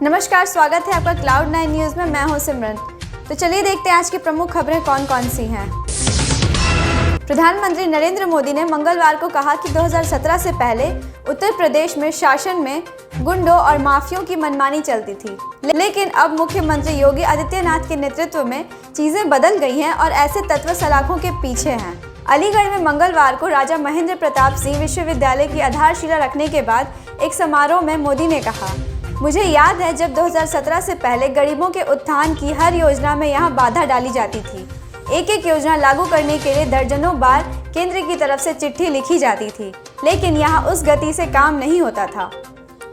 नमस्कार, स्वागत है आपका Cloud9 न्यूज़ में। मैं हूं सिमरन। तो चलिए देखते हैं आज की प्रमुख खबरें कौन कौन सी हैं। प्रधानमंत्री नरेंद्र मोदी ने मंगलवार को कहा कि 2017 से पहले उत्तर प्रदेश में शासन में गुंडों और माफियों की मनमानी चलती थी, लेकिन अब मुख्यमंत्री योगी आदित्यनाथ के नेतृत्व में चीजें बदल गई हैं और ऐसे तत्व सलाखों के पीछे हैं। अलीगढ़ में मंगलवार को राजा महेंद्र प्रताप सिंह विश्वविद्यालय की आधारशिला रखने के बाद एक समारोह में मोदी ने कहा, मुझे याद है जब 2017 से पहले गरीबों के उत्थान की हर योजना में यहाँ बाधा डाली जाती थी। एक एक योजना लागू करने के लिए दर्जनों बार केंद्र की तरफ से चिट्ठी लिखी जाती थी, लेकिन यहाँ उस गति से काम नहीं होता था।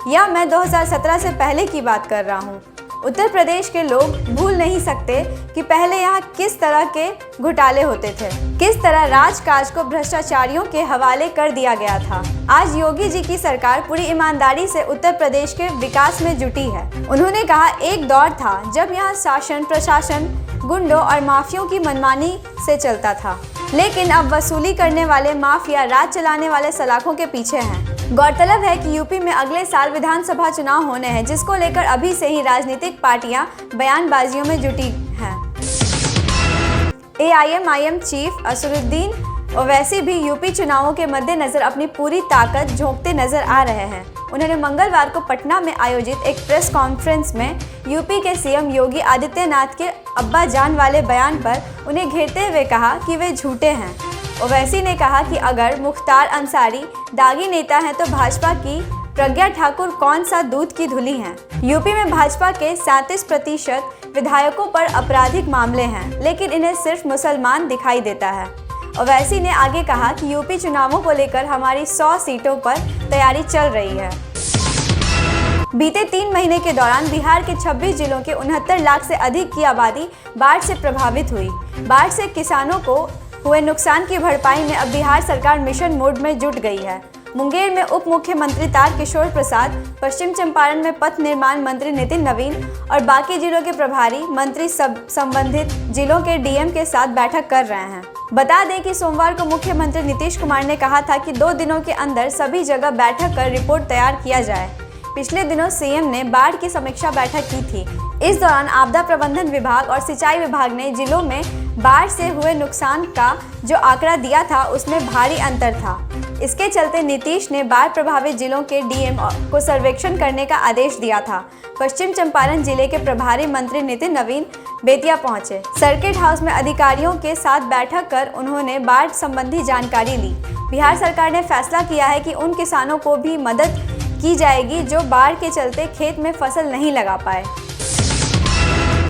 यह मैं 2017 से पहले की बात कर रहा हूँ। उत्तर प्रदेश के लोग भूल नहीं सकते कि पहले यहाँ किस तरह के घोटाले होते थे, किस तरह राजकाज को भ्रष्टाचारियों के हवाले कर दिया गया था। आज योगी जी की सरकार पूरी ईमानदारी से उत्तर प्रदेश के विकास में जुटी है। उन्होंने कहा, एक दौर था जब यहाँ शासन प्रशासन गुंडों और माफियों की मनमानी से चलता था, लेकिन अब वसूली करने वाले माफिया राज चलाने वाले सलाखों के पीछे हैं। गौरतलब है कि यूपी में अगले साल विधानसभा चुनाव होने हैं, जिसको लेकर अभी से ही राजनीतिक पार्टियां बयानबाजियों में जुटी हैं। एआईएमआईएम चीफ असदुद्दीन ओवैसी भी यूपी चुनावों के मद्देनजर अपनी पूरी ताकत झोंकते नजर आ रहे हैं। उन्होंने मंगलवार को पटना में आयोजित एक प्रेस कॉन्फ्रेंस में यूपी के सीएम योगी आदित्यनाथ के अब्बा जान वाले बयान पर उन्हें घेरते हुए कहा कि वे झूठे हैं। ओवैसी ने कहा कि अगर मुख्तार अंसारी दागी नेता हैं तो भाजपा की प्रज्ञा ठाकुर कौन सा दूध की धुली हैं। यूपी में भाजपा के 37% विधायकों पर आपराधिक मामले हैं, लेकिन इन्हें सिर्फ मुसलमान दिखाई देता है। ओवैसी ने आगे कहा कि यूपी चुनावों को लेकर हमारी 100 सीटों पर तैयारी चल रही है। बीते 3 महीने के दौरान बिहार के 26 जिलों के 69 लाख से अधिक की आबादी बाढ़ से प्रभावित हुई। बाढ़ से किसानों को हुए नुकसान की भरपाई में अब बिहार सरकार मिशन मोड में जुट गई है। मुंगेर में उप मुख्यमंत्री तारकिशोर प्रसाद, पश्चिम चंपारण में पथ निर्माण मंत्री नितिन नवीन और बाकी जिलों के प्रभारी मंत्री संबंधित जिलों के डीएम के साथ बैठक कर रहे हैं। बता दें कि सोमवार को मुख्यमंत्री नीतीश कुमार ने कहा था कि 2 दिनों के अंदर सभी जगह बैठक कर रिपोर्ट तैयार किया जाए। पिछले दिनों सीएम ने बाढ़ की समीक्षा बैठक की थी। इस दौरान आपदा प्रबंधन विभाग और सिंचाई विभाग ने जिलों में बाढ़ से हुए नुकसान का जो आंकड़ा दिया था उसमें भारी अंतर था। इसके चलते नीतीश ने बाढ़ प्रभावित जिलों के डीएम को सर्वेक्षण करने का आदेश दिया था। पश्चिम चंपारण जिले के प्रभारी मंत्री नितिन नवीन बेतिया पहुंचे। सर्किट हाउस में अधिकारियों के साथ बैठक कर उन्होंने बाढ़ संबंधी जानकारी ली। बिहार सरकार ने फैसला किया है कि उन किसानों को भी मदद की जाएगी जो बाढ़ के चलते खेत में फसल नहीं लगा पाए।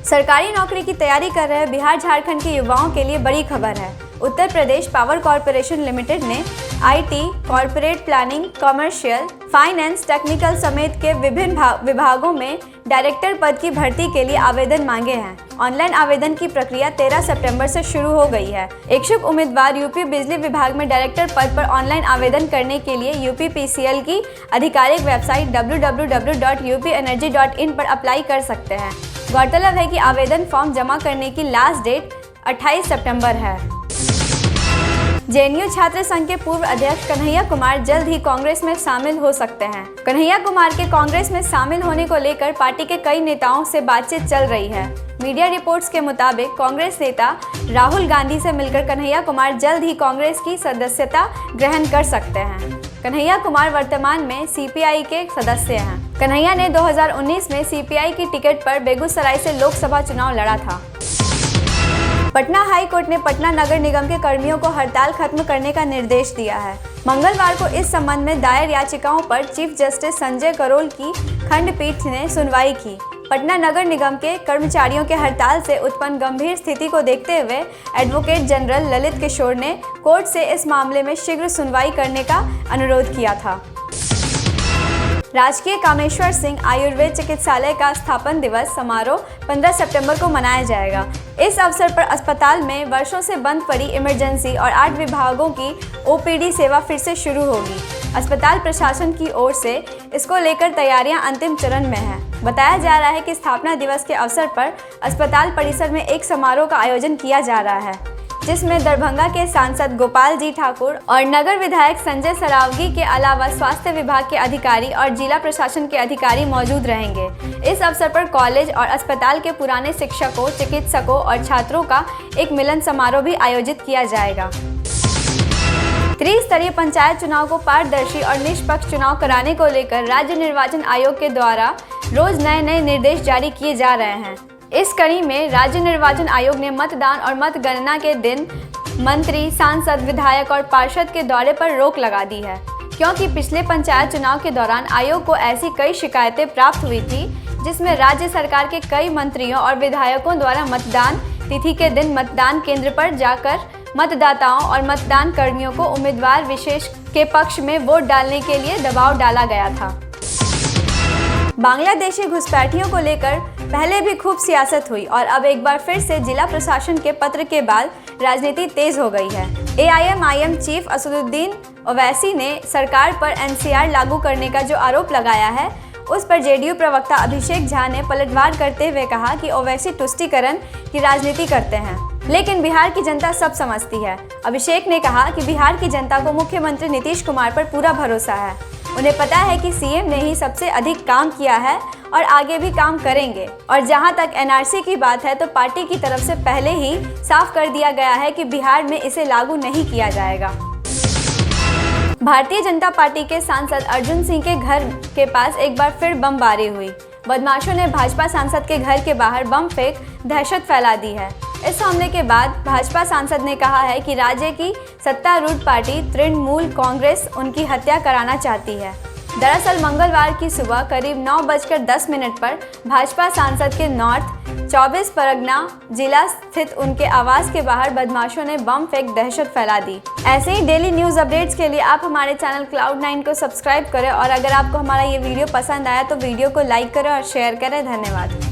सरकारी नौकरी की तैयारी कर रहे बिहार झारखंड के युवाओं के लिए बड़ी खबर है। Uttar Pradesh power corporation limited ने IT, corporate planning, commercial, finance, technical समेत के विभिन्न विभागों में डायरेक्टर पद की भर्ती के लिए आवेदन मांगे हैं। ऑनलाइन आवेदन की प्रक्रिया 13 सितंबर से शुरू हो गई है। इच्छुक उम्मीदवार यूपी बिजली विभाग में डायरेक्टर पद पर ऑनलाइन आवेदन करने के लिए यूपीपीसीएल की आधिकारिक वेबसाइट www.upenergy.in पर अप्लाई कर सकते हैं। गौरतलब है कि आवेदन फॉर्म जमा करने की लास्ट डेट 28 सितंबर है। जेएनयू छात्र संघ के पूर्व अध्यक्ष कन्हैया कुमार जल्द ही कांग्रेस में शामिल हो सकते हैं। कन्हैया कुमार के कांग्रेस में शामिल होने को लेकर पार्टी के कई नेताओं से बातचीत चल रही है। मीडिया रिपोर्ट्स के मुताबिक कांग्रेस नेता राहुल गांधी से मिलकर कन्हैया कुमार जल्द ही कांग्रेस की सदस्यता ग्रहण कर सकते हैं। कन्हैया कुमार वर्तमान में सीपीआई के सदस्य हैं। कन्हैया ने 2019 में सीपीआई की टिकट पर बेगूसराय से लोकसभा चुनाव लड़ा था। पटना हाई कोर्ट ने पटना नगर निगम के कर्मियों को हड़ताल खत्म करने का निर्देश दिया है। मंगलवार को इस संबंध में दायर याचिकाओं पर चीफ जस्टिस संजय करोल की खंडपीठ ने सुनवाई की। पटना नगर निगम के कर्मचारियों के हड़ताल से उत्पन्न गंभीर स्थिति को देखते हुए एडवोकेट जनरल ललित किशोर ने कोर्ट से इस मामले में शीघ्र सुनवाई करने का अनुरोध किया था। राजकीय कामेश्वर सिंह आयुर्वेद चिकित्सालय का स्थापन दिवस समारोह 15 सितंबर को मनाया जाएगा। इस अवसर पर अस्पताल में वर्षों से बंद पड़ी इमरजेंसी और 8 विभागों की ओपीडी सेवा फिर से शुरू होगी। अस्पताल प्रशासन की ओर से इसको लेकर तैयारियां अंतिम चरण में हैं। बताया जा रहा है कि स्थापना दिवस के अवसर पर अस्पताल परिसर में एक समारोह का आयोजन किया जा रहा है। जिसमें दरभंगा के सांसद गोपाल जी ठाकुर और नगर विधायक संजय सरावगी के अलावा स्वास्थ्य विभाग के अधिकारी और जिला प्रशासन के अधिकारी मौजूद रहेंगे। इस अवसर पर कॉलेज और अस्पताल के पुराने शिक्षकों, चिकित्सकों और छात्रों का एक मिलन समारोह भी आयोजित किया जाएगा। त्रिस्तरीय पंचायत चुनाव को पारदर्शी और निष्पक्ष चुनाव कराने को लेकर राज्य निर्वाचन आयोग के द्वारा रोज नए निर्देश जारी किए जा रहे हैं। इस कड़ी में राज्य निर्वाचन आयोग ने मतदान और मतगणना के दिन मंत्री, सांसद, विधायक और पार्षद के दौरे पर रोक लगा दी है, क्योंकि पिछले पंचायत चुनाव के दौरान आयोग को ऐसी कई शिकायतें प्राप्त हुई थी जिसमें राज्य सरकार के कई मंत्रियों और विधायकों द्वारा मतदान तिथि के दिन मतदान केंद्र पर जाकर मतदाताओं और मतदान कर्मियों को उम्मीदवार विशेष के पक्ष में वोट डालने के लिए दबाव डाला गया था। बांग्लादेशी घुसपैठियों को लेकर पहले भी खूब सियासत हुई और अब एक बार फिर से जिला प्रशासन के पत्र के बाद राजनीति तेज हो गई है। AIMIM चीफ असदुद्दीन ओवैसी ने सरकार पर NCR लागू करने का जो आरोप लगाया है, उस पर JDU प्रवक्ता अभिषेक झा ने पलटवार करते हुए कहा कि ओवैसी तुष्टीकरण की राजनीति करते हैं, लेकिन बिहार की जनता सब समझती है। अभिषेक ने कहा कि बिहार की जनता को मुख्यमंत्री नीतीश कुमार पर पूरा भरोसा है। उन्हें पता है कि CM ने ही सबसे अधिक काम किया है और आगे भी काम करेंगे। और जहां तक NRC की बात है तो पार्टी की तरफ से पहले ही साफ कर दिया गया है कि बिहार में इसे लागू नहीं किया जाएगा। भारतीय जनता पार्टी के सांसद अर्जुन सिंह के घर के पास एक बार फिर बमबारी हुई। बदमाशों ने भाजपा सांसद के घर के बाहर बम फेंक दहशत फैला दी है। इस हमले के बाद भाजपा सांसद ने कहा है कि राज्य की सत्तारूढ़ पार्टी तृणमूल कांग्रेस उनकी हत्या कराना चाहती है। दरअसल मंगलवार की सुबह करीब 9:10 पर भाजपा सांसद के नॉर्थ 24 परगना जिला स्थित उनके आवास के बाहर बदमाशों ने बम फेंक दहशत फैला दी। ऐसे ही डेली न्यूज़ अपडेट्स के लिए आप हमारे चैनल Cloud9 को सब्सक्राइब करें और अगर आपको हमारा ये वीडियो पसंद आया तो वीडियो को लाइक करें और शेयर करें। धन्यवाद।